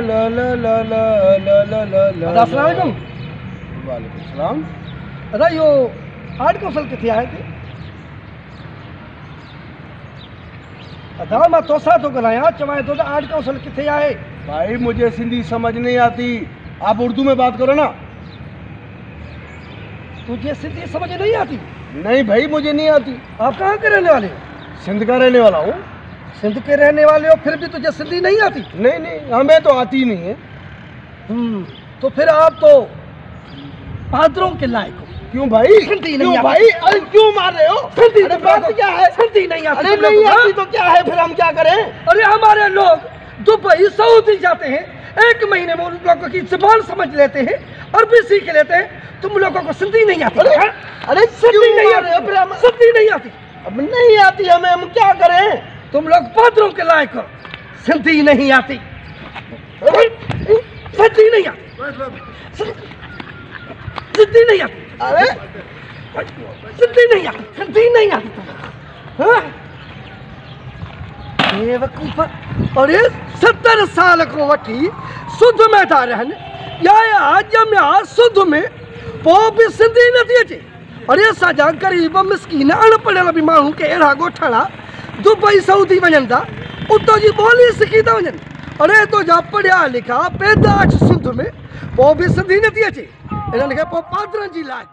ला ला ला ला ला ला ला ला। अस्सलाम वालेकुम। वालेकुम सलाम। अदा यो आर्ट कौशल किथे आहे ते? अदा मां तोसां थो ॻाल्हायां, चवां थो त आर्ट कौशल किथे आहे? भाई मुझे सिंधी समझ नहीं आती, आप उर्दू में बात करो ना। तुझे सिंधी समझ नहीं आती? नहीं भाई मुझे नहीं आती। आप कहाँ के रहने वाले हो? सिंध का रहने वाला हूँ। सिंध के रहने वाले हो, फिर भी तुझे सिंधी नहीं आती? नहीं नहीं हमें तो आती ही नहीं है। तो फिर आप तो पादरों के लायक हो। क्यों भाई? सिंधी क्यों नहीं आती? भाई? अरे क्यों मार रहे हो? सिंधी अरे बात क्या है? सिंधी नहीं आती? अरे नहीं आती तो क्या है, फिर हम क्या करें? अरे हमारे लोग दुबई सऊदी जाते हैं, 1 महीने में उन लोगों की जुबान समझ लेते हैं, अरबी सीख लेते हैं। तुम लोगों को सिंधी नहीं आती? अरे सिंधी नहीं मार रहे हो? फिर हम आती, सिंधी नहीं आती। अब नहीं आती हमें, हम क्या करें? तुम लोग पादरों के लायक हो, सिंधी नहीं आती, सिंधी नहीं आती, सिंधी नहीं आती। अरे सिंधी नहीं आती, सिंधी नहीं आती तुम्हें। बेवकूफ़। और ये 70 साल को वठी सुध में था रहन, या आज में सुध में पोइ बि सिंधी नथी अचे। अरे असांजा ग़रीब मिसकीन अनपढ़ियल बि माण्हू के अहिड़ा ॻोठाणा दुबई सऊदी वञनि था, उतां जी ॿोली सिखी था वञनि। अरे तुंहिंजा पढ़िया लिखा पैदाश सिंध में, पोइ बि सिंधी नथी अचे। इन्हनि खे पोइ पादरनि जी लाइक़